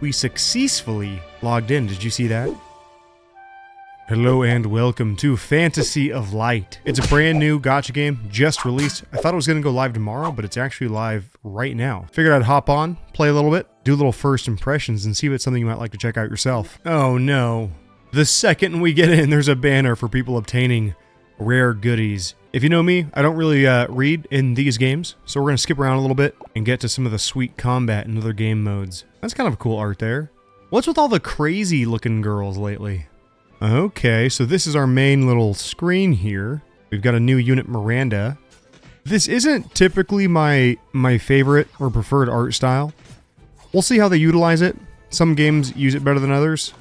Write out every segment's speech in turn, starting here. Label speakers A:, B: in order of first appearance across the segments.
A: We successfully logged in. Did you see that? Hello and welcome to Fantasy of Light. It's a brand new gacha game, just released. I thought it was going to go live tomorrow, but it's actually live right now. Figured I'd hop on, play a little bit, do a little first impressions, and see if it's something you might like to check out yourself. Oh no. The second we get in, there's a banner for people obtaining rare goodies. If you know me, I don't really read in these games, so we're going to skip around a little bit and get to some of the sweet combat and other game modes. That's kind of cool art there. What's with all the crazy looking girls lately? Okay, so this is our main little screen here. We've got a new unit, Miranda. This isn't typically my favorite or preferred art style. We'll see how they utilize it. Some games use it better than others.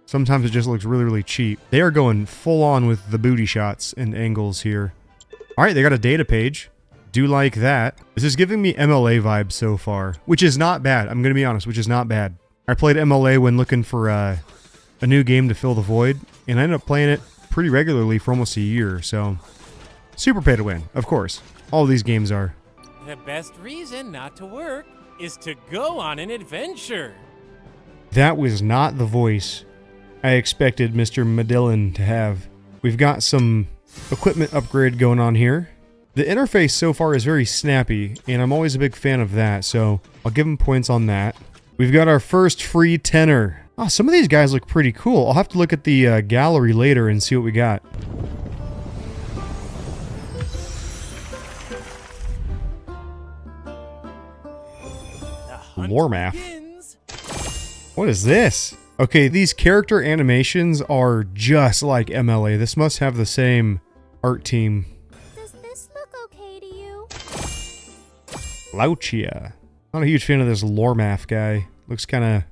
A: Sometimes it just looks really, really cheap. They are going full on with the booty shots and angles here. Alright, they got a data page. Do like that. This is giving me MLA vibes so far, which is not bad. I'm going to be honest, which is not bad. I played MLA when looking for a new game to fill the void, and I ended up playing it pretty regularly for almost a year, so super pay to win, of course. All of these games are.
B: The best reason not to work is to go on an adventure.
A: That was not the voice I expected Mr. Madillon to have. We've got some equipment upgrade going on here. The interface so far is very snappy, and I'm always a big fan of that, so I'll give him points on that. We've got our first free tenor. Oh, some of these guys look pretty cool. I'll have to look at the gallery later and see what we got. Lore math. What is this? Okay, these character animations are just like MLA. This must have the same art team.
C: Does this look okay to you?
A: Lauchia. Not a huge fan of this lore math guy. Looks kind of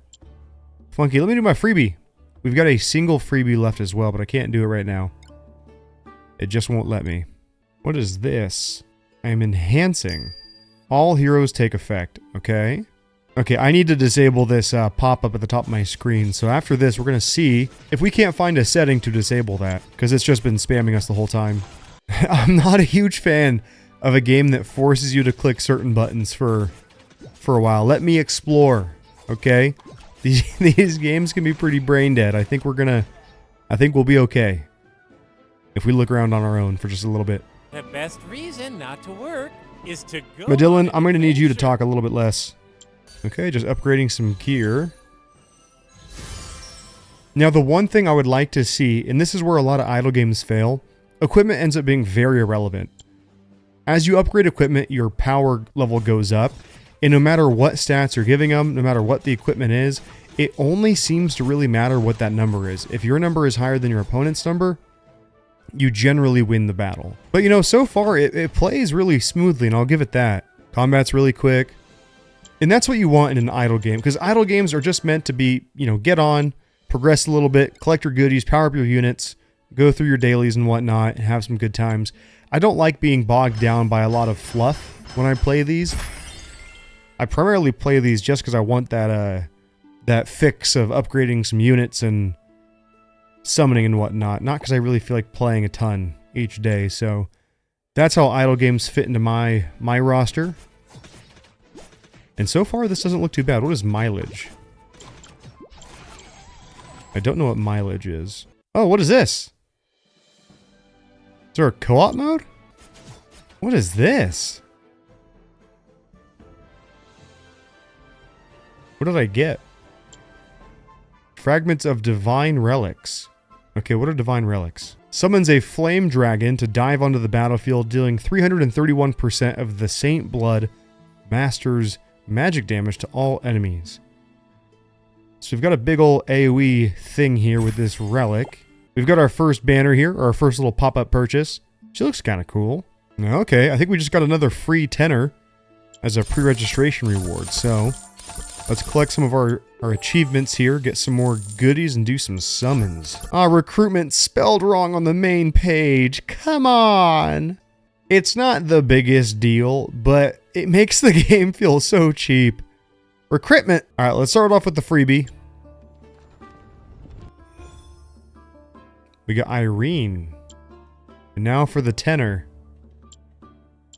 A: funky. Let me do my freebie. We've got a single freebie left as well, but I can't do it right now. It just won't let me. What is this? I am enhancing. All heroes take effect. Okay. Okay, I need to disable this pop-up at the top of my screen. So after this, we're going to see if we can't find a setting to disable that, because it's just been spamming us the whole time. I'm not a huge fan of a game that forces you to click certain buttons for a while. Let me explore. Okay. These games can be pretty brain dead. I think we'll be okay if we look around on our own for just a little bit.
B: The best reason not to work is to go.
A: Madillon, I'm going to need you to talk a little bit less. Okay, just upgrading some gear. Now, the one thing I would like to see, and this is where a lot of idle games fail, equipment ends up being very irrelevant. As you upgrade equipment, your power level goes up. And no matter what stats you're giving them, no matter what the equipment is, it only seems to really matter what that number is. If your number is higher than your opponent's number, you generally win the battle. But you know, so far it plays really smoothly, and I'll give it that. Combat's really quick. And that's what you want in an idle game, because idle games are just meant to be, you know, get on, progress a little bit, collect your goodies, power up your units, go through your dailies and whatnot, and have some good times. I don't like being bogged down by a lot of fluff when I play these. I primarily play these just because I want that fix of upgrading some units and summoning and whatnot. Not because I really feel like playing a ton each day. So that's how idle games fit into my roster. And so far, this doesn't look too bad. What is mileage? I don't know what mileage is. Oh, what is this? Is there a co-op mode? What is this? What did I get? Fragments of divine relics. Okay, what are divine relics? Summons a flame dragon to dive onto the battlefield, dealing 331% of the Saint Blood Master's magic damage to all enemies. So we've got a big ol' AoE thing here with this relic. We've got our first banner here, or our first little pop-up purchase. She looks kind of cool. Okay, I think we just got another free tenor as a pre-registration reward, so let's collect some of our achievements here, get some more goodies, and do some summons. Recruitment spelled wrong on the main page. Come on! It's not the biggest deal, but it makes the game feel so cheap. Recruitment! Alright, let's start off with the freebie. We got Irene. And now for the tenor.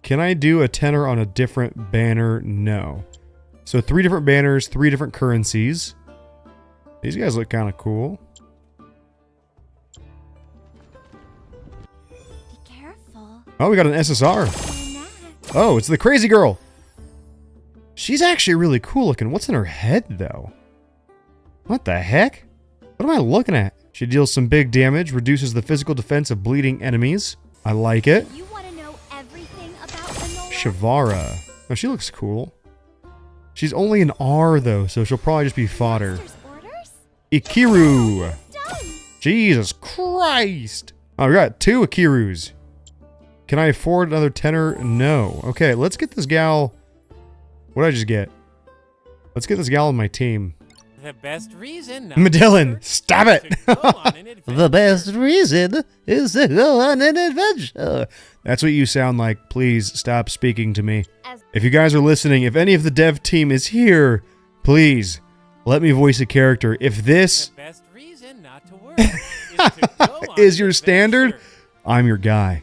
A: Can I do a tenor on a different banner? No. So 3 different banners, 3 different currencies. These guys look kind of cool.
C: Be careful.
A: Oh, we got an SSR. Oh, it's the crazy girl. She's actually really cool looking. What's in her head, though? What the heck? What am I looking at? She deals some big damage, reduces the physical defense of bleeding enemies. I like it.
C: You want to know everything about Enola?
A: Shavara. Oh, she looks cool. She's only an R, though, so she'll probably just be fodder.
C: Master's orders?
A: Ikiru.
C: Done.
A: Jesus Christ. Oh, we got 2 Ikirus. Can I afford another tenor? No. Okay, let's get this gal. What did I just get? Let's get this gal on my team.
B: The best reason not
A: Magellan, stop it!
B: to go on an adventure.
D: The best reason is to go on an adventure.
A: That's what you sound like. Please stop speaking to me.
C: As
A: If you guys are listening, if any of the dev team is here, please let me voice a character. If this
B: The best reason not to work is to go on
A: is
B: an
A: your standard,
B: adventure.
A: I'm your guy.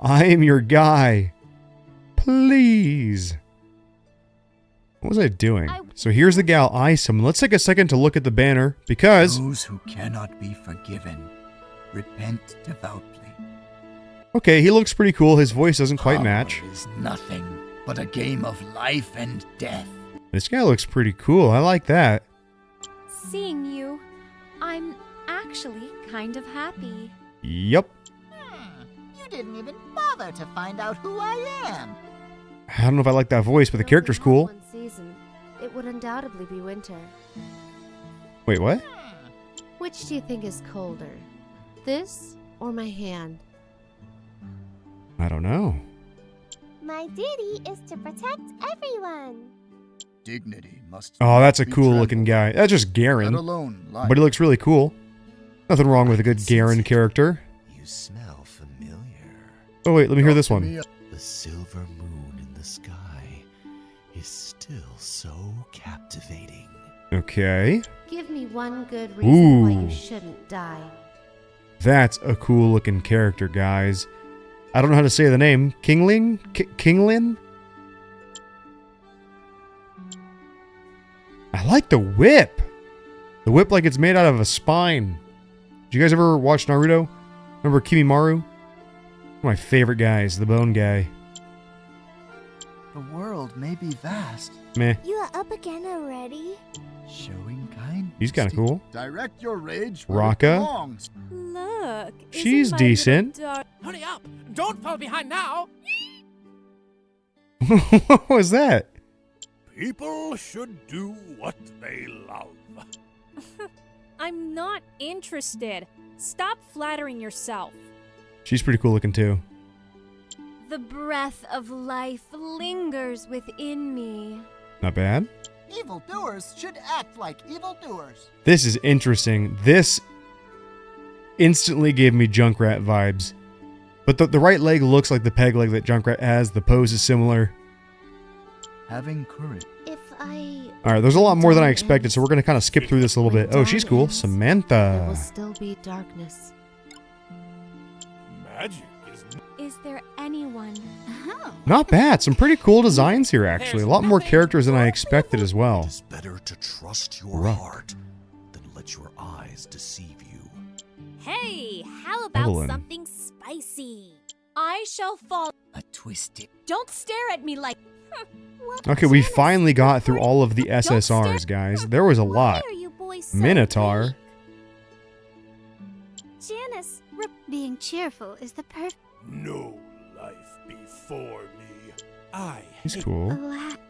A: I am your guy. Please. What was I doing? So here's the gal I summon. Let's take a second to look at the banner because...
E: Those who cannot be forgiven, repent devoutly.
A: Okay, he looks pretty cool. His voice doesn't quite
E: Power
A: match.
E: is nothing but a game of life and death.
A: This guy looks pretty cool. I like that.
C: seeing you, I'm actually kind of happy.
A: Yep.
F: You didn't even bother to find out who I am.
A: I don't know if I like that voice, but the character's cool.
G: One season, it would undoubtedly be winter.
A: Wait, what?
G: Which do you think is colder? This or my hand?
A: I don't know.
C: My duty is to protect everyone.
E: Dignity must.
A: Oh, that's a
E: be
A: cool looking
E: trampled,
A: guy. That's just
E: let
A: Garen.
E: alone life.
A: But he looks really cool. Nothing wrong with a good Garen character.
D: You smell familiar.
A: Oh wait, let me hear this
E: Talk to
A: one.
E: me
D: The silver moon in the sky is still so captivating.
A: Okay.
G: Give me one good reason why
A: Ooh.
G: you shouldn't die.
A: That's a cool looking character, guys. I don't know how to say the name. Kingling? Kinglin? I like the whip. The whip like it's made out of a spine. Did you guys ever watch Naruto? Remember Kimimaru? One of my favorite guys, the bone guy.
E: The world may be vast.
A: Meh.
C: You are up again already?
E: Showing kind.
A: He's kind of cool.
E: Direct your rage where it
A: Raka?
E: belongs.
C: Look.
A: She's
C: isn't my
A: decent.
C: little dog-
B: Hurry up! Don't fall behind now!
A: What was that?
H: People should do what they love.
I: I'm not interested. Stop flattering yourself.
A: She's pretty cool looking too.
G: The breath of life lingers within me.
A: Not bad.
F: Evildoers should act like evildoers.
A: This is interesting. This instantly gave me Junkrat vibes. But the right leg looks like the peg leg that Junkrat has. The pose is similar.
E: Having courage.
G: If I...
A: Alright, there's a lot more than I expected, so we're going to kind of skip through this a little bit. Oh, she's cool.
G: There will
A: Samantha.
G: still be darkness.
H: Magic is
C: Is there anyone?
A: Not bad. Some pretty cool designs here, actually. A lot more characters than I expected as well.
D: It is better to trust your
A: Rock.
D: heart than let your eyes deceive you.
I: Hey, how about
A: Evelyn.
I: something spicy? I shall fall.
F: A twisted.
I: Don't stare at me like.
A: Okay, we finally got through all of the SSRs, guys. There was a lot.
C: Why are you boys so
A: Minotaur.
C: weak? Janice, being cheerful is the perfect.
H: no life before me.
B: I
A: He's cool.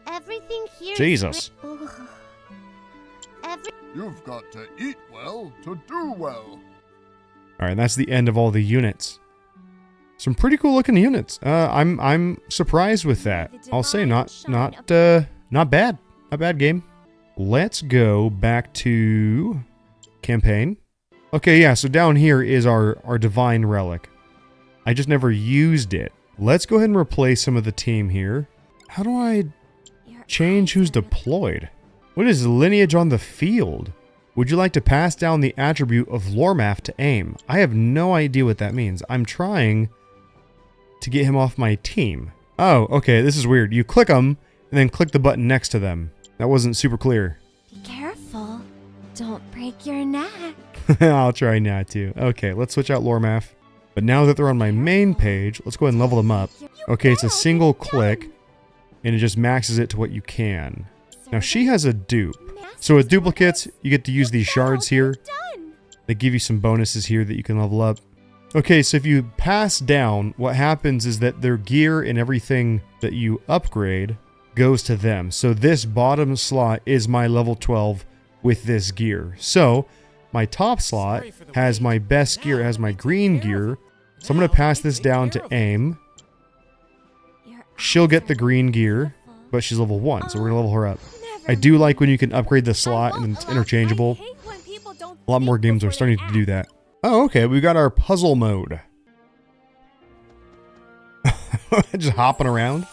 C: Everything here. is
A: Jesus.
C: great. Ugh. Every.
E: You've got to eat well to do well.
A: Alright, that's the end of all the units. Some pretty cool looking units. I'm surprised with that. I'll say not bad. Not bad game. Let's go back to campaign. Okay, yeah, so down here is our divine relic. I just never used it. Let's go ahead and replace some of the team here. How do I change who's deployed? What is lineage on the field? Would you like to pass down the attribute of Lormath to aim? I have no idea what that means. I'm trying to get him off my team. Oh, okay, this is weird. You click them, and then click the button next to them. That wasn't super clear.
G: Be careful. Don't break your neck.
A: I'll try not to. Okay, let's switch out lore math. But now that they're on my main page, let's go ahead and level them up. Okay, it's a single click, and it just maxes it to what you can. Now she has a dupe. So with duplicates, you get to use these shards here. They give you some bonuses here that you can level up. Okay, so if you pass down, what happens is that their gear and everything that you upgrade goes to them. So this bottom slot is my level 12 with this gear. So my top slot has my best gear, it has my green gear. So I'm going to pass this down to Aim. She'll get the green gear, but she's level 1, so we're going to level her up. I do like when you can upgrade the slot and it's interchangeable. A lot more games are starting to do that. Oh, okay, we got our puzzle mode. Just hopping around.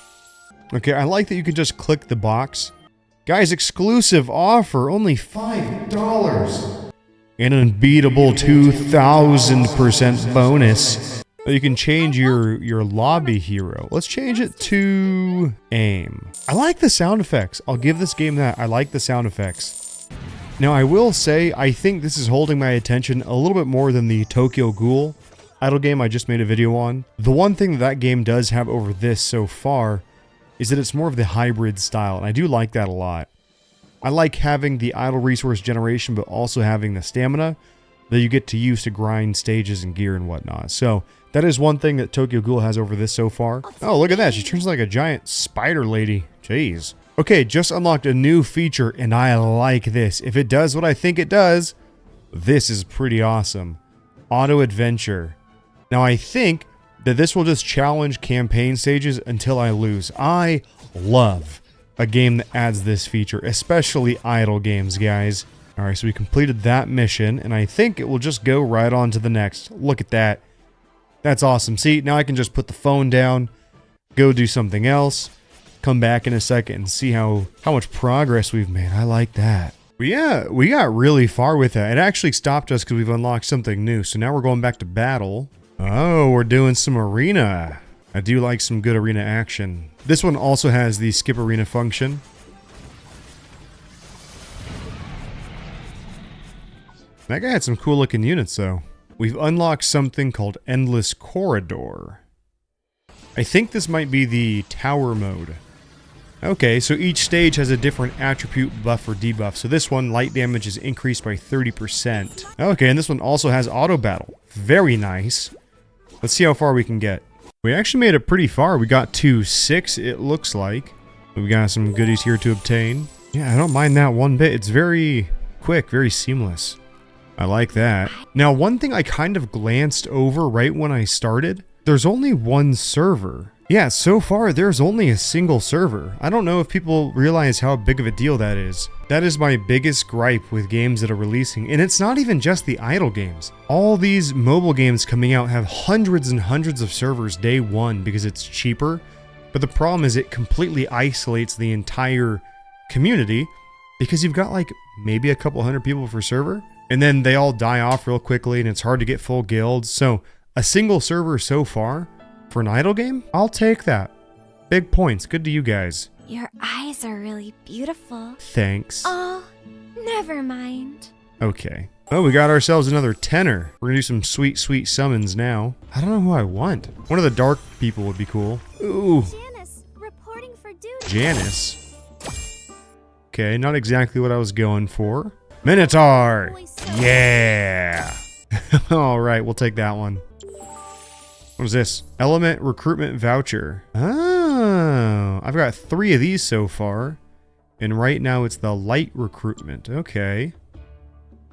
A: Okay, I like that you can just click the box. Guys, exclusive offer, only $5. An unbeatable 2,000% bonus. You can change your lobby hero. Let's change it to Aim. I like the sound effects. I'll give this game that. I like the sound effects. Now, I will say, I think this is holding my attention a little bit more than the Tokyo Ghoul idle game I just made a video on. The one thing that game does have over this so far is that it's more of the hybrid style, and I do like that a lot. I like having the idle resource generation, but also having the stamina that you get to use to grind stages and gear and whatnot. So that is one thing that Tokyo Ghoul has over this so far. Oh, look at that. She turns like a giant spider lady. Jeez. Okay, just unlocked a new feature, and I like this. If it does what I think it does, this is pretty awesome. Auto Adventure. Now, I think that this will just challenge campaign stages until I lose. I love a game that adds this feature, especially idle games, guys. Alright, so we completed that mission, and I think it will just go right on to the next. Look at that. That's awesome. See, now I can just put the phone down, go do something else, come back in a second and see how much progress we've made. I like that. But yeah, we got really far with that. It actually stopped us because we've unlocked something new. So now we're going back to battle. Oh, we're doing some arena. I do like some good arena action. This one also has the skip arena function. That guy had some cool looking units though. We've unlocked something called Endless Corridor. I think this might be the tower mode. Okay, so each stage has a different attribute buff or debuff. So this one, light damage is increased by 30%. Okay, and this one also has auto battle. Very nice. Let's see how far we can get. We actually made it pretty far. We got to 6, it looks like. We got some goodies here to obtain. Yeah, I don't mind that one bit. It's very quick, very seamless. I like that. Now, one thing I kind of glanced over right when I started, there's only one server. Yeah, so far there's only a single server. I don't know if people realize how big of a deal that is. That is my biggest gripe with games that are releasing, and it's not even just the idle games. All these mobile games coming out have hundreds and hundreds of servers day one because it's cheaper, but the problem is it completely isolates the entire community because you've got like maybe a couple hundred people per server, and then they all die off real quickly and it's hard to get full guilds. So a single server so far for an idle game? I'll take that. Big points. Good to you guys.
G: Your eyes are really beautiful.
A: Thanks.
G: Oh, never mind.
A: Okay. Oh, we got ourselves another tenor. We're gonna do some sweet, sweet summons now. I don't know who I want. One of the dark people would be cool. Ooh.
C: Janice, reporting for duty.
A: Janice. Okay, not exactly what I was going for. Minotaur! Yeah! Alright, we'll take that one. What is this? Element recruitment voucher. Oh, I've got 3 of these so far. And right now it's the light recruitment. Okay.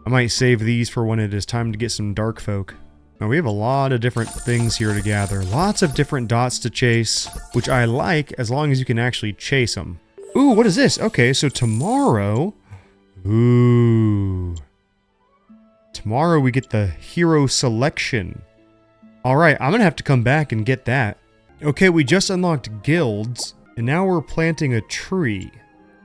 A: I might save these for when it is time to get some dark folk. Now we have a lot of different things here to gather. Lots of different dots to chase, which I like as long as you can actually chase them. Ooh, what is this? Okay, so tomorrow... Ooh. Tomorrow we get the hero selection. Alright, I'm gonna have to come back and get that. Okay, we just unlocked guilds, and now we're planting a tree.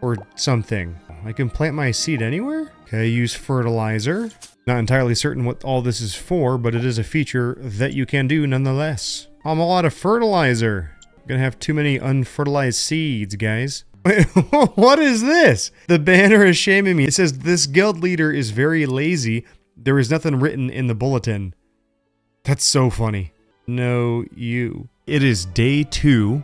A: Or something. I can plant my seed anywhere? Okay, use fertilizer. Not entirely certain what all this is for, but it is a feature that you can do nonetheless. I'm all out of fertilizer. I'm gonna have too many unfertilized seeds, guys. Wait, what is this? The banner is shaming me. It says, this guild leader is very lazy. There is nothing written in the bulletin. That's so funny. No, you. It is day 2.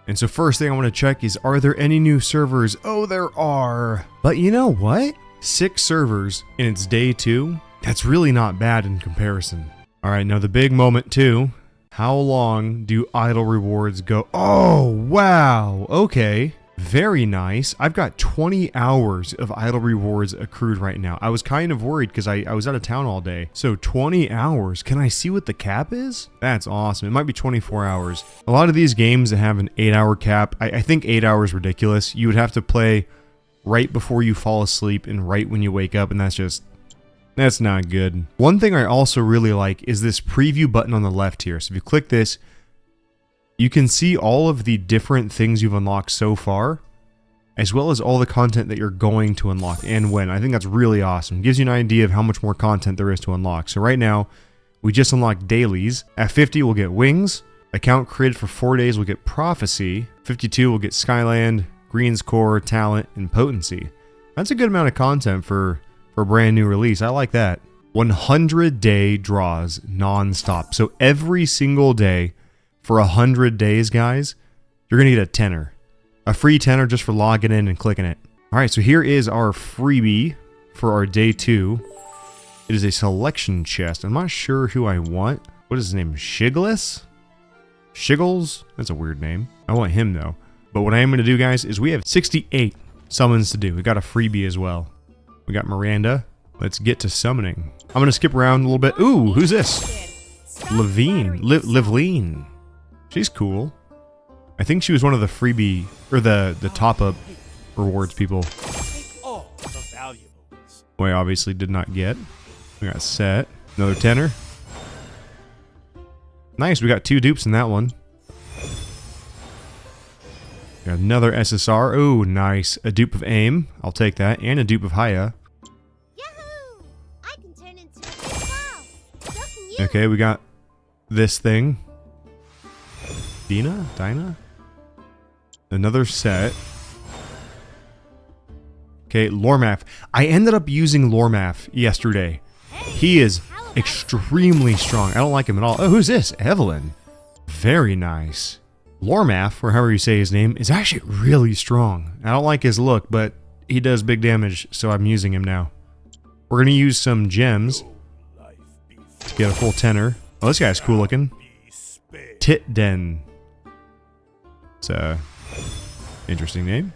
A: And so first thing I want to check is, are there any new servers? Oh, there are. But you know what? 6 servers and it's day 2. That's really not bad in comparison. All right, now the big moment too. How long do idle rewards go? Oh, wow. Okay. Very nice. I've got 20 hours of idle rewards accrued right now. I was kind of worried because I was out of town all day. So 20 hours. Can I see what the cap is? That's awesome. It might be 24 hours. A lot of these games that have an 8-hour cap, I think 8 hours is ridiculous. You would have to play right before you fall asleep and right when you wake up, and that's not good. One thing I also really like is this preview button on the left here. So if you click this, you can see all of the different things you've unlocked so far, as well as all the content that you're going to unlock and when. I think that's really awesome. It gives you an idea of how much more content there is to unlock. So right now, we just unlocked dailies. At 50, we'll get wings. Account created for 4 days, we'll get prophecy. 52, we'll get Skyland, Green's Core, talent, and potency. That's a good amount of content for a brand new release. I like that. 100-day draws non-stop. So every single day, for 100 days, guys, you're going to get a tenner. A free tenner just for logging in and clicking it. All right, so here is our freebie for our day 2. It is a selection chest. I'm not sure who I want. What is his name? Shigless? Shiggles? That's a weird name. I want him, though. But what I am going to do, guys, is we have 68 summons to do. We got a freebie as well. We got Miranda. Let's get to summoning. I'm going to skip around a little bit. Ooh, who's this? Levine. Livleen. She's cool. I think she was one of the freebie, or the top-up rewards people.
B: All the valuables.
A: Well, I obviously did not get. We got set. Another tenner. Nice, we got 2 dupes in that one. Got another SSR. Oh, nice. A dupe of aim. I'll take that. And a dupe of Haya.
C: Yahoo! I can turn into a cow. So can you.
A: Okay, we got this thing. Dinah? Another set. Okay, Lormath. I ended up using Lormath yesterday. He is extremely strong. I don't like him at all. Oh, who's this? Evelyn. Very nice. Lormath, or however you say his name, is actually really strong. I don't like his look, but he does big damage, so I'm using him now. We're going to use some gems to get a full tenner. Oh, this guy's cool looking. Titden. It's a interesting name.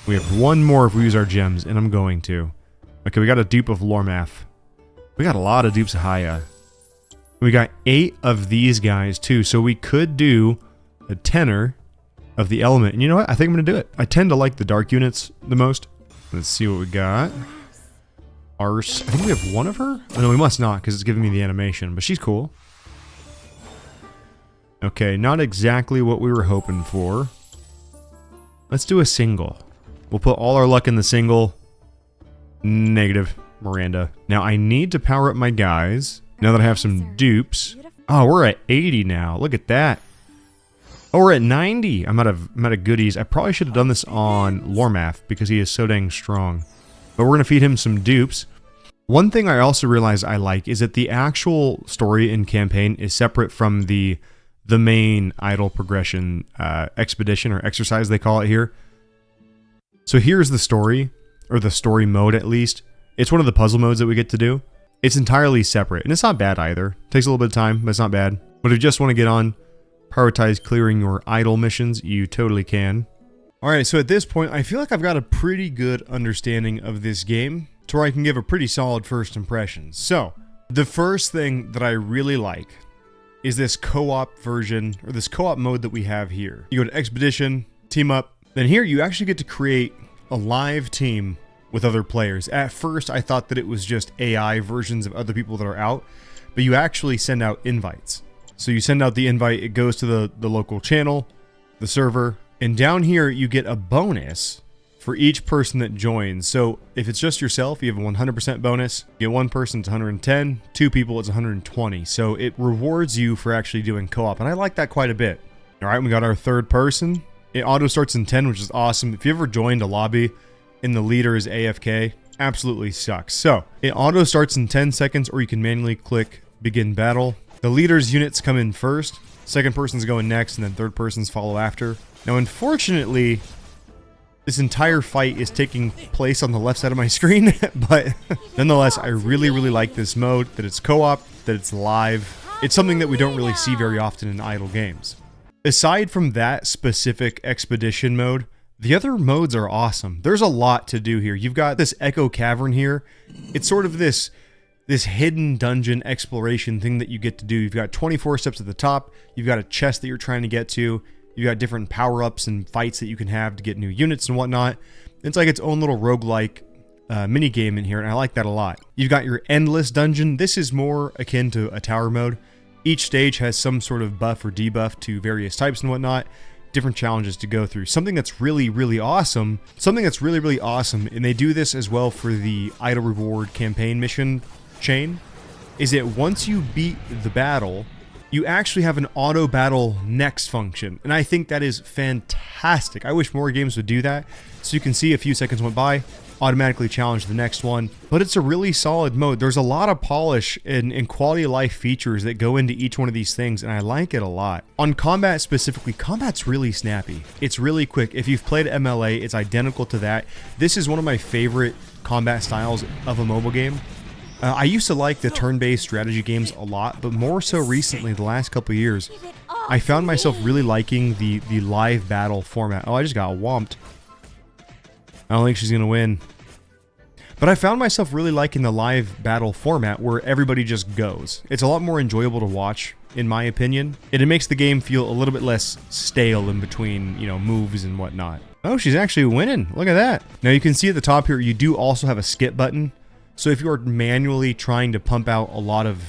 A: We have one more if we use our gems, and I'm going to. Okay, we got a dupe of Lormath. We got a lot of dupes of Haya. We got 8 of these guys too, so we could do a tenner of the element. And you know what? I think I'm going to do it. I tend to like the dark units the most. Let's see what we got. Arse. I think we have one of her? Oh, no, we must not, because it's giving me the animation, but she's cool. Okay, not exactly what we were hoping for. Let's do a single. We'll put all our luck in the single. Negative. Miranda. Now, I need to power up my guys. Now that I have some dupes. Oh, we're at 80 now. Look at that. Oh, we're at 90. I'm out of goodies. I probably should have done this on Lormath because he is so dang strong. But we're going to feed him some dupes. One thing I also realized I like is that the actual story and campaign is separate from the main idle progression expedition or exercise they call it here. So here's the story, or the story mode at least. It's one of the puzzle modes that we get to do. It's entirely separate, and it's not bad either. It takes a little bit of time, but it's not bad. But if you just want to get on, prioritize clearing your idle missions, you totally can. Alright, so at this point, I feel like I've got a pretty good understanding of this game, to where I can give a pretty solid first impression. So, the first thing that I really like is this co-op version, or this co-op mode that we have here. You go to Expedition, Team Up, then here you actually get to create a live team with other players. At first, I thought that it was just AI versions of other people that are out, but you actually send out invites. So you send out the invite, it goes to the local channel, the server, and down here you get a bonus for each person that joins. So if it's just yourself, you have a 100% bonus. You get one person, it's 110. 2 people, it's 120. So it rewards you for actually doing co-op, and I like that quite a bit. All right, we got our third person It auto starts in 10, which is awesome. If you ever joined a lobby and the leader is AFK, absolutely sucks. So it auto starts in 10 seconds, or you can manually click begin battle. The leader's units come in first, second person's going next, and then third person's follow after. Now, unfortunately, this entire fight is taking place on the left side of my screen, but nonetheless, I really, really like this mode, that it's co-op, that it's live. It's something that we don't really see very often in idle games. Aside from that specific expedition mode, the other modes are awesome. There's a lot to do here. You've got this Echo Cavern here. It's sort of this hidden dungeon exploration thing that you get to do. You've got 24 steps at the top. You've got a chest that you're trying to get to. You've got different power-ups and fights that you can have to get new units and whatnot. It's like its own little roguelike mini game in here, and I like that a lot. You've got your endless dungeon. This is more akin to a tower mode. Each stage has some sort of buff or debuff to various types and whatnot. Different challenges to go through. Something that's really, really awesome, and they do this as well for the idle reward campaign mission chain, is that once you beat the battle, you actually have an auto battle next function. And I think that is fantastic. I wish more games would do that. So you can see a few seconds went by, automatically challenge the next one. But it's a really solid mode. There's a lot of polish and quality of life features that go into each one of these things, and I like it a lot. On combat specifically, combat's really snappy. It's really quick. If you've played MLA, it's identical to that. This is one of my favorite combat styles of a mobile game. I used to like the turn-based strategy games a lot, but more so recently, the last couple of years, I found myself really liking the live battle format. Oh, I just got whomped. I don't think she's going to win. But I found myself really liking the live battle format where everybody just goes. It's a lot more enjoyable to watch, in my opinion. And it makes the game feel a little bit less stale in between, you know, moves and whatnot. Oh, she's actually winning. Look at that. Now you can see at the top here, you do also have a skip button. So if you're manually trying to pump out a lot of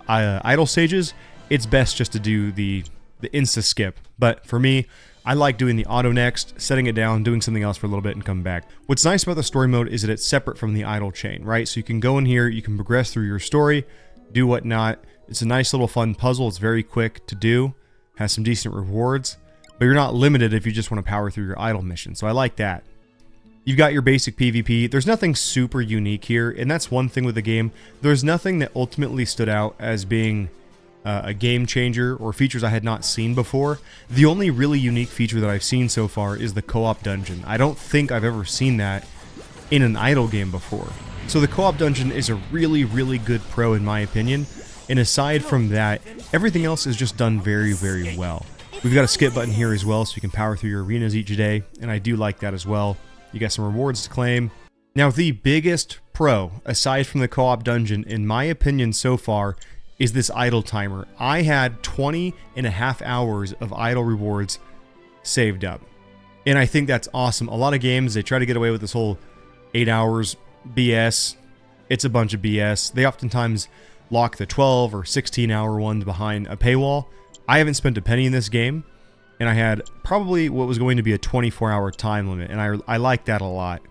A: idle stages, it's best just to do the insta skip. But for me, I like doing the auto next, setting it down, doing something else for a little bit and come back. What's nice about the story mode is that it's separate from the idle chain, right? So you can go in here, you can progress through your story, do whatnot. It's a nice little fun puzzle. It's very quick to do, has some decent rewards, but you're not limited if you just want to power through your idle mission. So I like that. You've got your basic PvP. There's nothing super unique here, and that's one thing with the game. There's nothing that ultimately stood out as being a game changer or features I had not seen before. The only really unique feature that I've seen so far is the co-op dungeon. I don't think I've ever seen that in an idle game before. So the co-op dungeon is a really, really good pro in my opinion. And aside from that, everything else is just done very, very well. We've got a skip button here as well, so you can power through your arenas each day, and I do like that as well. You got some rewards to claim. Now, the biggest pro, aside from the co-op dungeon, in my opinion so far, is this idle timer. I had 20.5 hours of idle rewards saved up. And I think that's awesome. A lot of games, they try to get away with this whole 8 hours BS. It's a bunch of BS. They oftentimes lock the 12 or 16 hour ones behind a paywall. I haven't spent a penny in this game, and I had probably what was going to be a 24-hour time limit, and I like that a lot.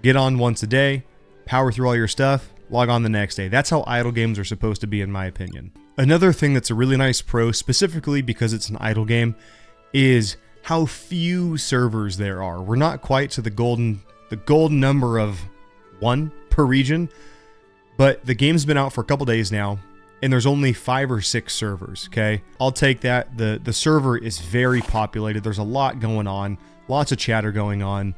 A: Get on once a day, power through all your stuff, log on the next day. That's how idle games are supposed to be, in my opinion. Another thing that's a really nice pro, specifically because it's an idle game, is how few servers there are. We're not quite to the golden number of 1 per region, but the game's been out for a couple days now, and there's only 5 or 6 servers, okay? I'll take that. The server is very populated. There's a lot going on, lots of chatter going on.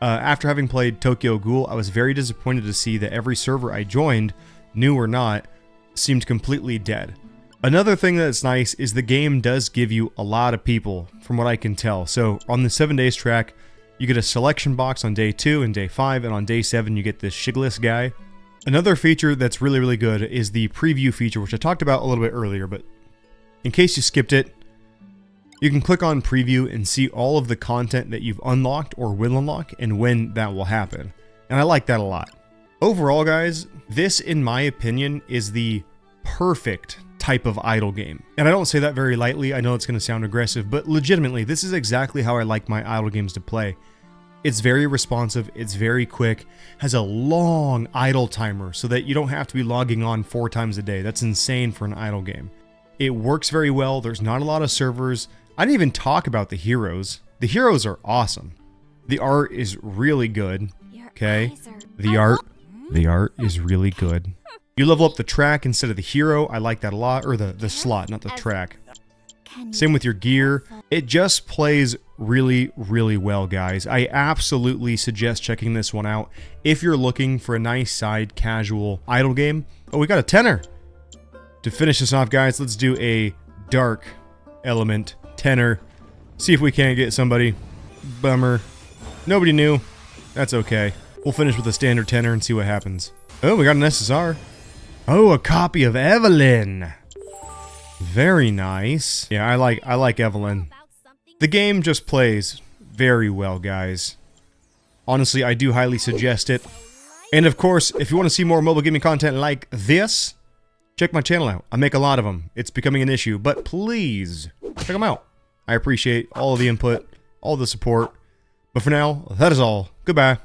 A: After having played Tokyo Ghoul, I was very disappointed to see that every server I joined, new or not, seemed completely dead. Another thing that's nice is the game does give you a lot of people, from what I can tell. So on the 7 days track, you get a selection box on day 2 and day 5, and on day 7 you get this Shigless guy. Another feature that's really, really good is the preview feature, which I talked about a little bit earlier, but in case you skipped it, you can click on preview and see all of the content that you've unlocked or will unlock and when that will happen. And I like that a lot. Overall, guys, this, in my opinion, is the perfect type of idle game. And I don't say that very lightly. I know it's going to sound aggressive, but legitimately, this is exactly how I like my idle games to play. It's very responsive, it's very quick, has a long idle timer so that you don't have to be logging on 4 times a day. That's insane for an idle game. It works very well. There's not a lot of servers. I didn't even talk about the heroes. The heroes are awesome. The art is really good.
C: Your
A: Okay.
C: eyes are-
A: The art is really good. You level up the track instead of the hero. I like that a lot. Or the slot, not the track.
C: Can you
A: Same with your gear. It just plays really, really well, guys. I absolutely suggest checking this one out if you're looking for a nice side casual idle game. Oh, we got a tenor. To finish this off, guys, let's do a dark element tenor. See if we can't get somebody. Bummer. Nobody knew. That's okay. We'll finish with a standard tenor and see what happens. Oh, we got an SSR. Oh, a copy of Evelyn. Very nice. Yeah, I like Evelyn.
C: about something?
A: The game just plays very well, guys. Honestly, I do highly suggest it. And of course, if you want to see more mobile gaming content like this, check my channel out. I make a lot of them. It's becoming an issue, but please check them out. I appreciate all of the input, all the support. But for now, that is all. Goodbye.